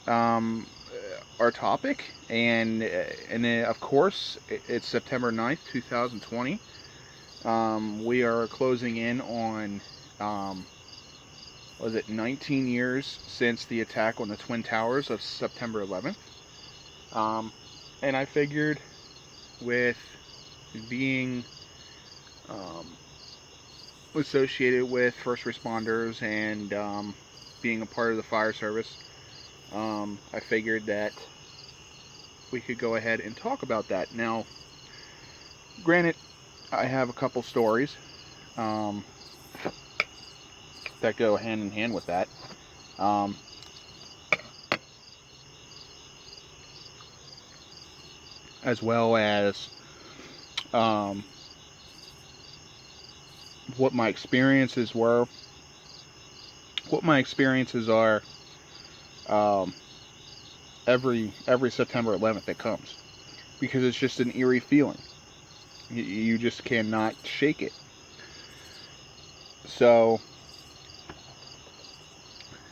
um, our topic, and of course it's September 9th, 2020. We are closing in on was it 19 years since the attack on the Twin Towers of September 11th. Um, and I figured with being um, associated with first responders and being a part of the fire service, I figured that we could go ahead and talk about that. Now, granted, I have a couple stories um, that go hand in hand with that, um, as well as um, what my experiences were, what my experiences are um, every September 11th that comes, because it's just an eerie feeling. You just cannot shake it. So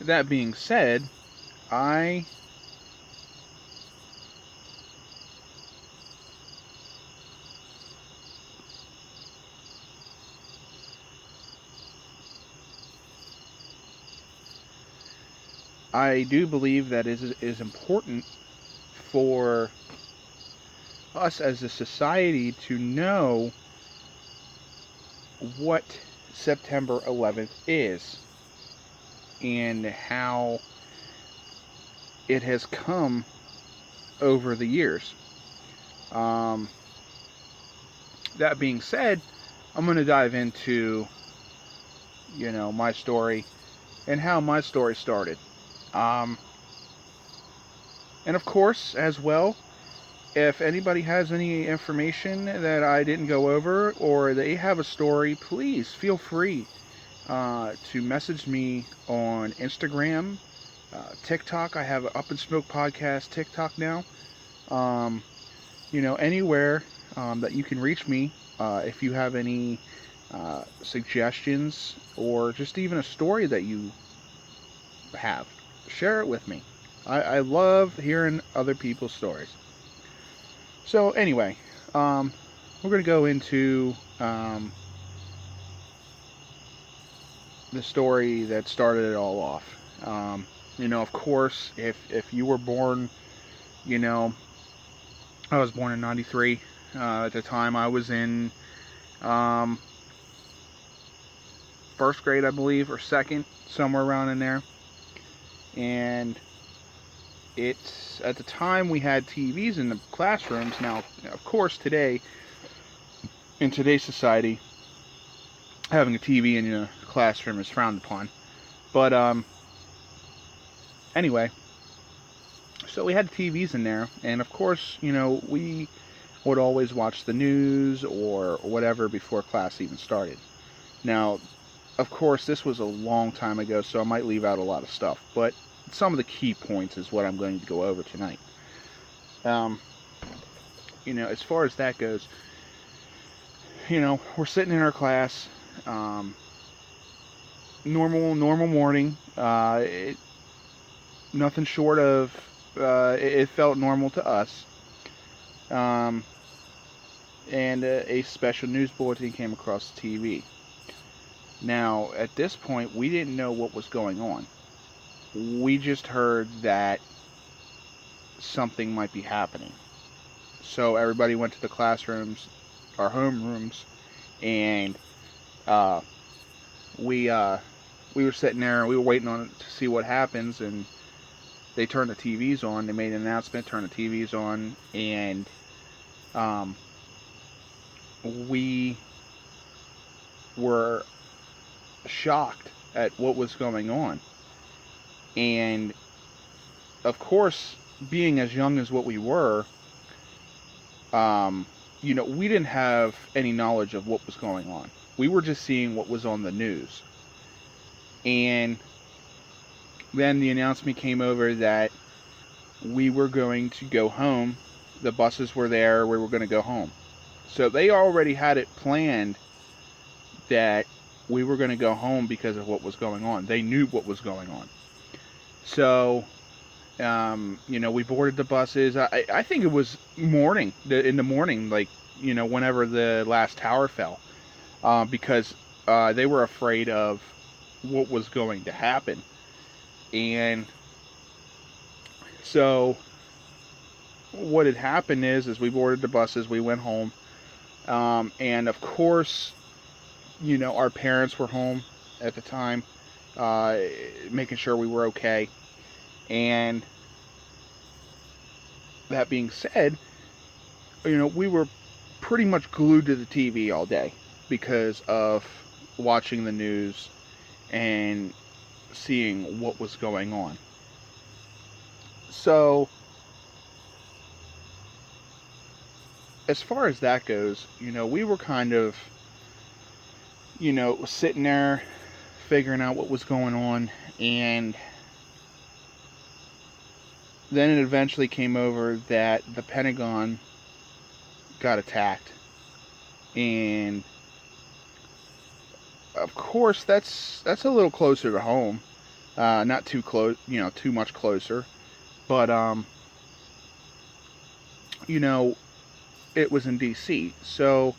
that being said, I I do believe that is important for us as a society to know what September 11th is and how it has come over the years. Um, that being said, I'm going to dive into my story and how my story started. Um, and of course, as well, if anybody has any information that I didn't go over or they have a story, please feel free to message me on Instagram, TikTok. I have an Up and Smoke podcast TikTok now. Um, anywhere that you can reach me if you have any suggestions or just even a story that you have, share it with me. I love hearing other people's stories. So, anyway, um, we're going to go into the story that started it all off. Of course, if you were born, you know, I was born in '93. At the time, I was in um, first grade, I believe, or second, somewhere around in there. And it's at the time we had TVs in the classrooms. Now, of course, today in today's society, having a TV in your classroom is frowned upon. But anyway, so we had TVs in there, and of course, we would always watch the news or whatever before class even started. Now, of course, this was a long time ago, so I might leave out a lot of stuff, but some of the key points is what I'm going to go over tonight. Um, as far as that goes, we're sitting in our class, um, normal morning. Nothing short of it felt normal to us. Um, and a special news bulletin came across the TV. Now, at this point, we didn't know what was going on. We just heard that something might be happening. So everybody went to the classrooms, our homerooms, and uh, we uh, we were sitting there and we were waiting on it to see what happens. And they turned the TVs on. They made an announcement, turned the TVs on, and um, we were shocked at what was going on. And of course, being as young as what we were, um, we didn't have any knowledge of what was going on. We were just seeing what was on the news. And then the announcement came over that we were going to go home. The buses were there. We were going to go home. So they already had it planned that we were going to go home because of what was going on. They knew what was going on. So We boarded the buses. I think it was morning, in the morning, like, whenever the last tower fell, because they were afraid of what was going to happen. And so what had happened is we boarded the buses, we went home, and of course, our parents were home at the time, uh, making sure we were okay. And that being said, we were pretty much glued to the TV all day because of watching the news and seeing what was going on. So, as far as that goes, we were kind of, sitting there figuring out what was going on, and then it eventually came over that the Pentagon got attacked. And of course, that's a little closer to home. Not too close, too much closer. But you know, it was in D.C. So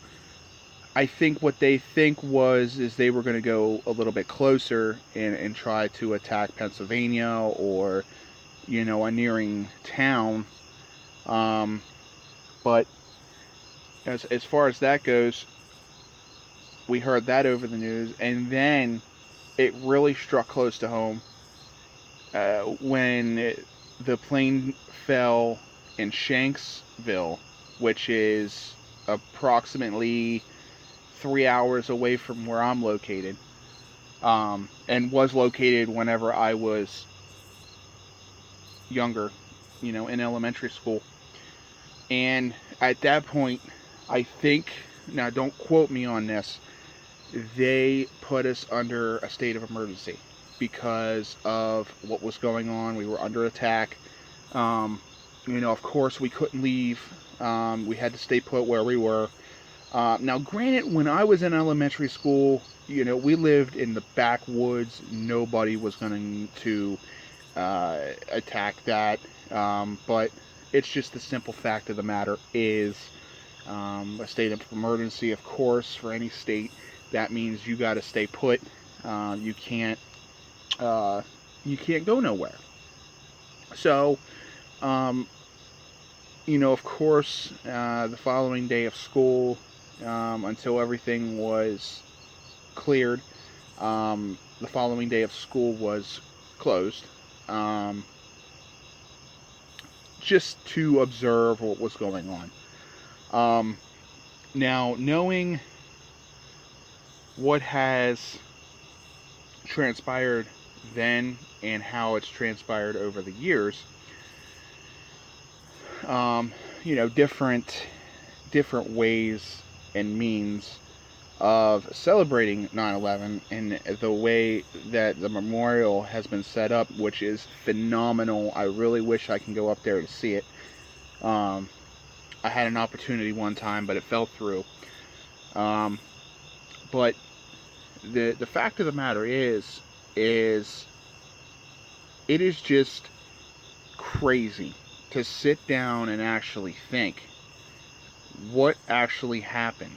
I think what they think was is they were going to go a little bit closer and try to attack Pennsylvania or a nearing town. Um, but as far as that goes, we heard that over the news, and then it really struck close to home when the plane fell in Shanksville, which is approximately 3 hours away from where I'm located, and was located whenever I was younger, in elementary school. And at that point, I think, now don't quote me on this, they put us under a state of emergency because of what was going on. We were under attack. Of course, we couldn't leave. We had to stay put where we were. Now, granted, when I was in elementary school, we lived in the backwoods. Nobody was going to attack that. But it's just the simple fact of the matter is a state of emergency, of course, for any state. That means you got to stay put. You can't go nowhere. So, of course, the following day of school, until everything was cleared, the following day of school was closed, just to observe what was going on. Now, knowing what has transpired then and how it's transpired over the years, different ways and means of celebrating 9/11, and the way that the memorial has been set up, which is phenomenal. I really wish I can go up there to see it. I had an opportunity one time, but it fell through. But the fact of the matter is it is just crazy to sit down and actually think what actually happened.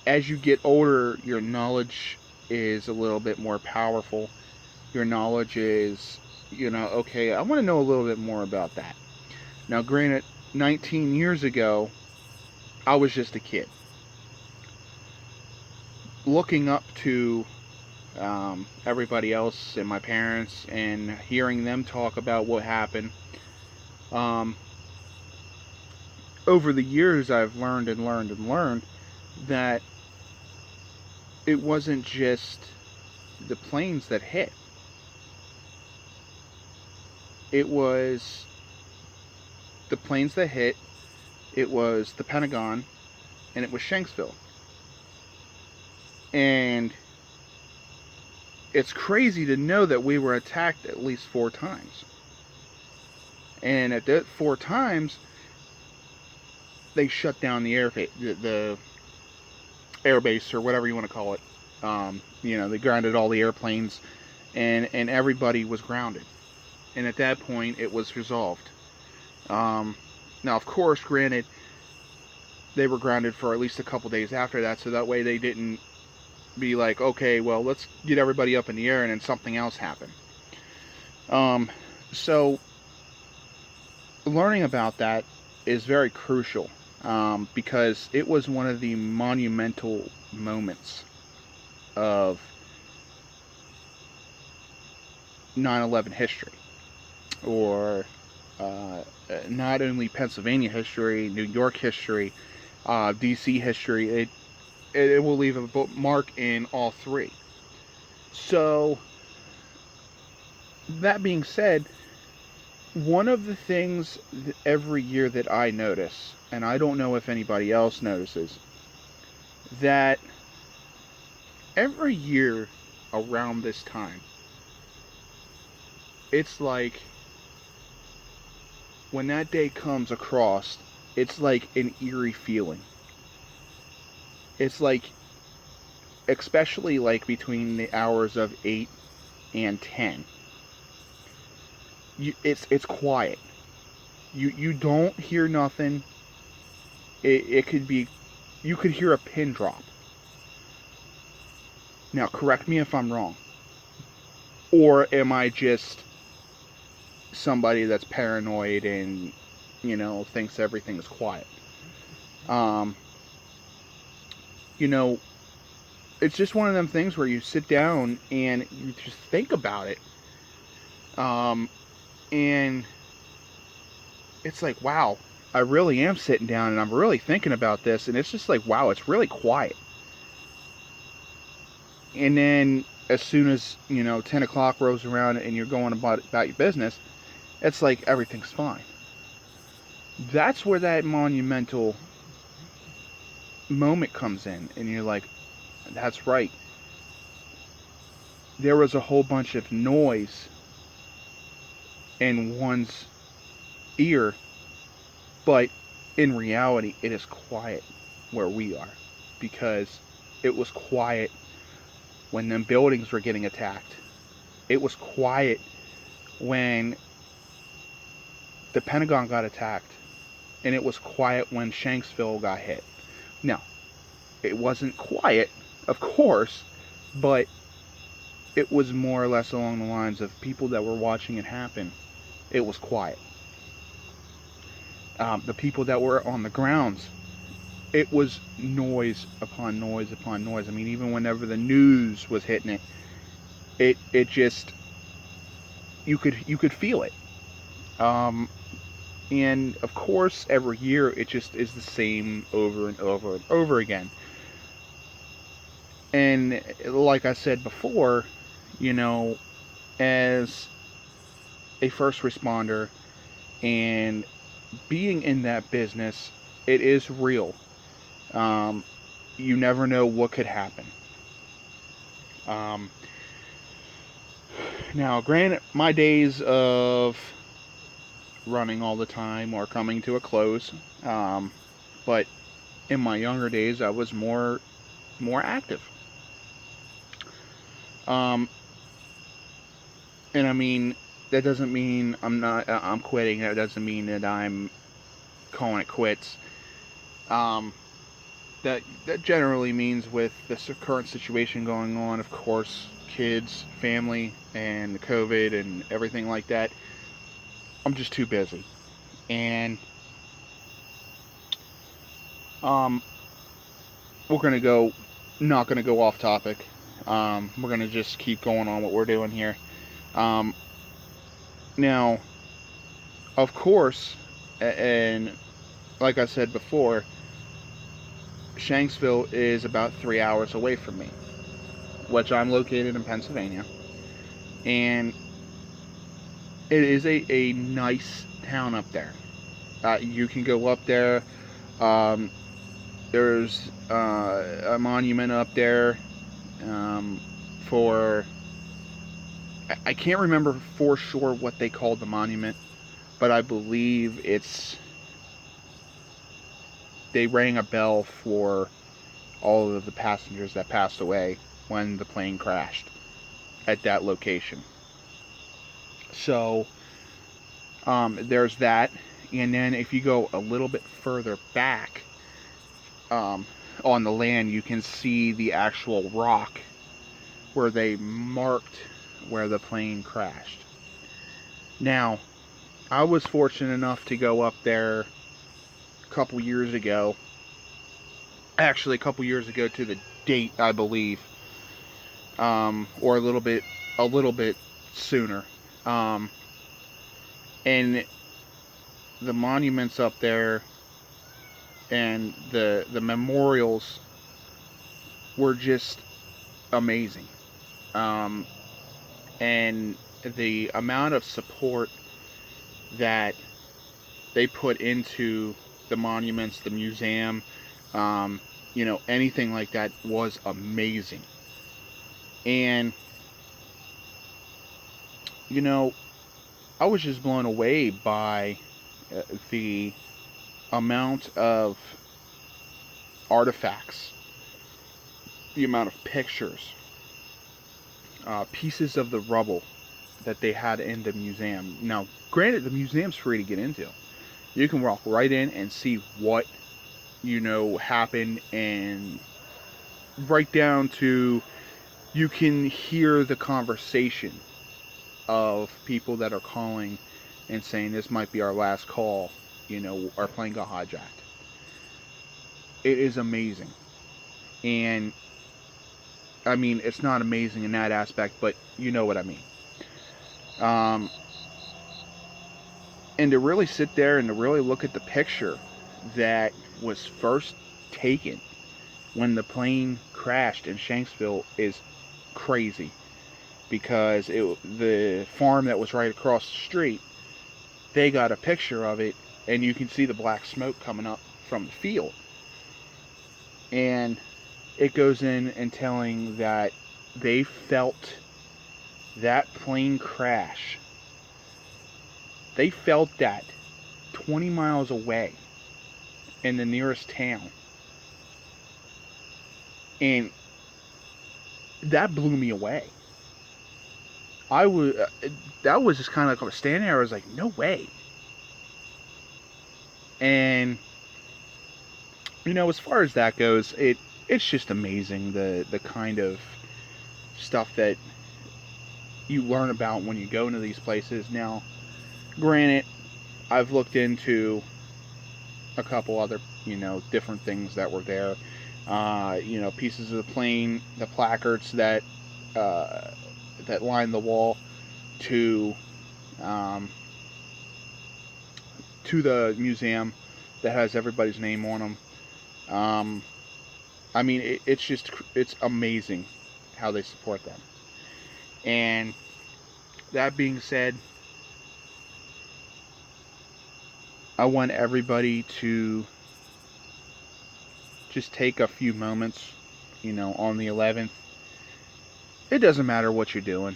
As you get older, your knowledge is a little bit more powerful. Your knowledge is, okay, I want to know a little bit more about that. Now, granted, 19 years ago, I was just a kid. Looking up to everybody else and my parents and hearing them talk about what happened, over the years I've learned and learned and learned that it wasn't just the planes that hit. It was the planes that hit, it was the Pentagon, and it was Shanksville. And it's crazy to know that we were attacked at least 4 times. And at that 4 times, they shut down the airbase, or whatever you want to call it. They grounded all the airplanes, and everybody was grounded. And at that point, it was resolved. Now, of course, granted, they were grounded for at least a couple days after that, so that way they didn't be like, okay, well, let's get everybody up in the air and then something else happened. So learning about that is very crucial, because it was one of the monumental moments of 9/11 history, or not only Pennsylvania history, New York history, DC history. It will leave a mark in all three. So that being said, one of the things every year that I notice, and I don't know if anybody else notices, that every year around this time, it's like when that day comes across, it's like an eerie feeling. It's like, especially like between the hours of 8 and 10, it's quiet. You don't hear nothing. It could be, you could hear a pin drop. Now, correct me if I'm wrong. Or am I just somebody that's paranoid and, thinks everything's quiet? Um, you know, it's just one of them things where you sit down and you just think about it. And it's like, wow, I really am sitting down and I'm really thinking about this. And it's just like, wow, it's really quiet. And then as soon as, 10 o'clock rolls around and you're going about your business, it's like everything's fine. That's where that monumental moment comes in. And you're like, that's right. There was a whole bunch of noise in one's ear, but in reality, it is quiet where we are, because it was quiet when them buildings were getting attacked. It was quiet when the Pentagon got attacked, and it was quiet when Shanksville got hit. Now, it wasn't quiet, of course, but it was more or less along the lines of people that were watching it happen. It was quiet. The people that were on the grounds, it was noise upon noise upon noise. I mean, even whenever the news was hitting it just, you could feel it. And of course, every year it just is the same over and over and over again. And like I said before, as a first responder and being in that business, it is real. You never know what could happen. Now, granted, my days of running all the time are coming to a close. But in my younger days, I was more active. And I mean, that doesn't mean I'm quitting. That doesn't mean that I'm calling it quits. That generally means, with the current situation going on, of course, kids, family, and COVID and everything like that, I'm just too busy. And we're not gonna go off topic. We're gonna just keep going on what we're doing here. Now, of course, and like I said before, Shanksville is about 3 hours away from me, which I'm located in Pennsylvania, and it is a nice town up there. You can go up there. There's a monument up there, for, I can't remember for sure what they called the monument, but I believe they rang a bell for all of the passengers that passed away when the plane crashed at that location. So There's that. And then if you go a little bit further back on the land, you can see the actual rock where they marked where the plane crashed. Now, I was fortunate enough to go up there a couple years ago. Actually, a couple years ago to the date, I believe, or a little bit sooner. Um, and the monuments up there and the memorials were just amazing. Um, and the amount of support that they put into the monuments, the museum, um, anything like that was amazing. And, you know, I was just blown away by the amount of artifacts, the amount of pictures, pieces of the rubble that they had in the museum. Now, granted, the museum's free to get into. You can walk right in and see what, happened, and right down to you can hear the conversation of people that are calling and saying this might be our last call, our plane got hijacked. It is amazing. And I mean, it's not amazing in that aspect, but you know what I mean. Um, and to really sit there and to really look at the picture that was first taken when the plane crashed in Shanksville is crazy, because the farm that was right across the street, they got a picture of it, and you can see the black smoke coming up from the field. And it goes in and telling that they felt that plane crash. They felt that 20 miles away in the nearest town. And that blew me away. That was just kind of like I was standing there, I was like, no way. And, as far as that goes, it's just amazing the kind of stuff that you learn about when you go into these places. Now, granted, I've looked into a couple other, different things that were there. Pieces of the plane, the placards that line the wall to um, to the museum that has everybody's name on them. I mean, it's amazing how they support them. And that being said, I want everybody to just take a few moments, on the 11th. It doesn't matter what you're doing.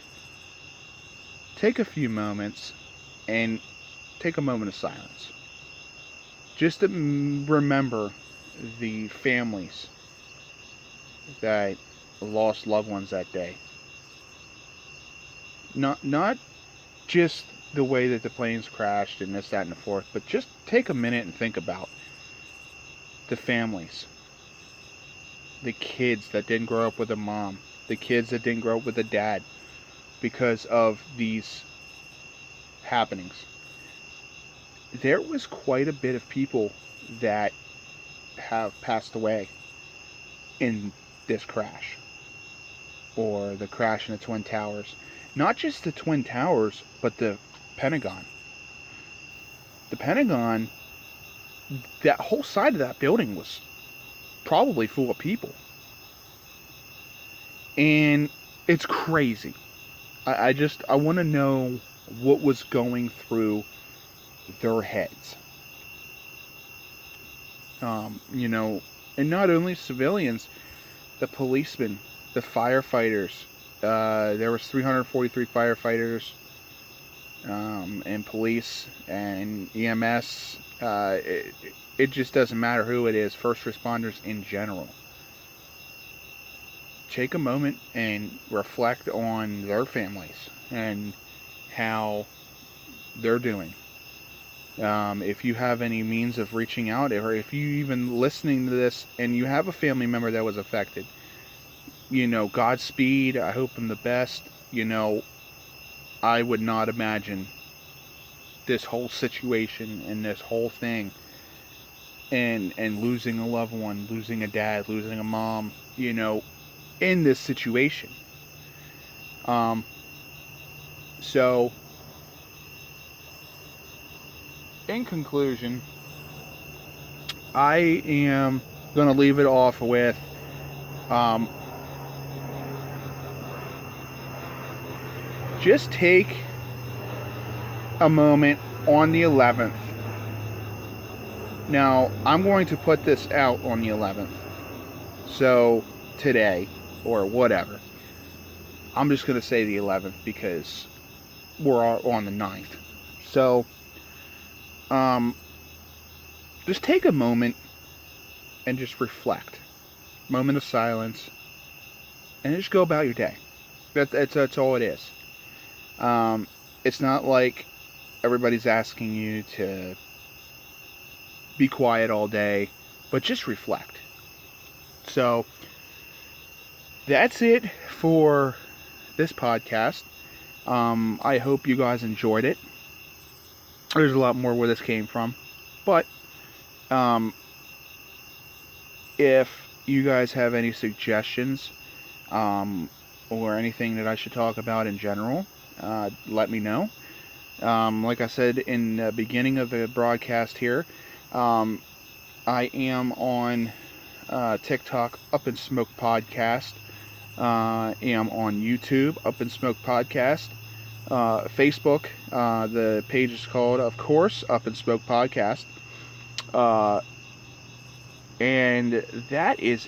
Take a few moments and take a moment of silence. Just to remember the families that lost loved ones that day. Not just the way that the planes crashed and this, that, and the fourth, but just take a minute and think about the families, the kids that didn't grow up with a mom, the kids that didn't grow up with a dad because of these happenings. There was quite a bit of people that have passed away in this crash, or the crash in the Twin Towers. Not just the Twin Towers, but the Pentagon. The Pentagon, that whole side of that building was probably full of people. And it's crazy. I want to know what was going through their heads. And not only civilians, the policemen, the firefighters. There was 343 firefighters, and police and EMS. It just doesn't matter who it is. First responders in general. Take a moment and reflect on their families and how they're doing. If you have any means of reaching out, or if you even listening to this and you have a family member that was affected, Godspeed. I hope them the best. I would not imagine this whole situation and this whole thing, and losing a loved one, losing a dad, losing a mom, in this situation. Um, so, in conclusion, I am going to leave it off with um, just take a moment on the 11th. Now, I'm going to put this out on the 11th. So, today, or whatever. I'm just going to say the 11th because we're on the 9th. So, just take a moment and just reflect. Moment of silence. And just go about your day. That's all it is. It's not like everybody's asking you to be quiet all day, but just reflect. So, that's it for this podcast. I hope you guys enjoyed it. There's a lot more where this came from. But, if you guys have any suggestions, or anything that I should talk about in general, let me know. Like I said in the beginning of the broadcast here, I am on TikTok, Up in Smoke Podcast. Am on YouTube, Up in Smoke Podcast. Facebook, the page is called, of course, Up in Smoke Podcast. And that is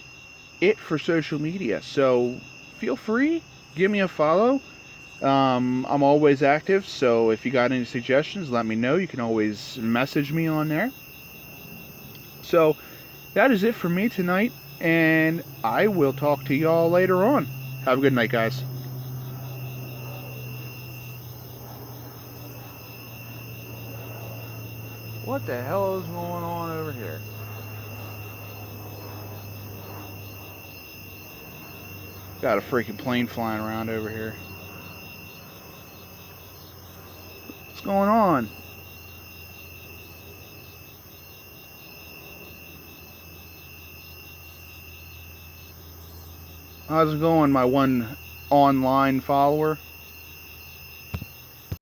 it for social media. So feel free, give me a follow. I'm always active, so if you got any suggestions, let me know. You can always message me on there. So that is it for me tonight, and I will talk to y'all later on. Have a good night, guys. What the hell is going on over here? Got a freaking plane flying around over here. What's going on? How's it going, my one online follower?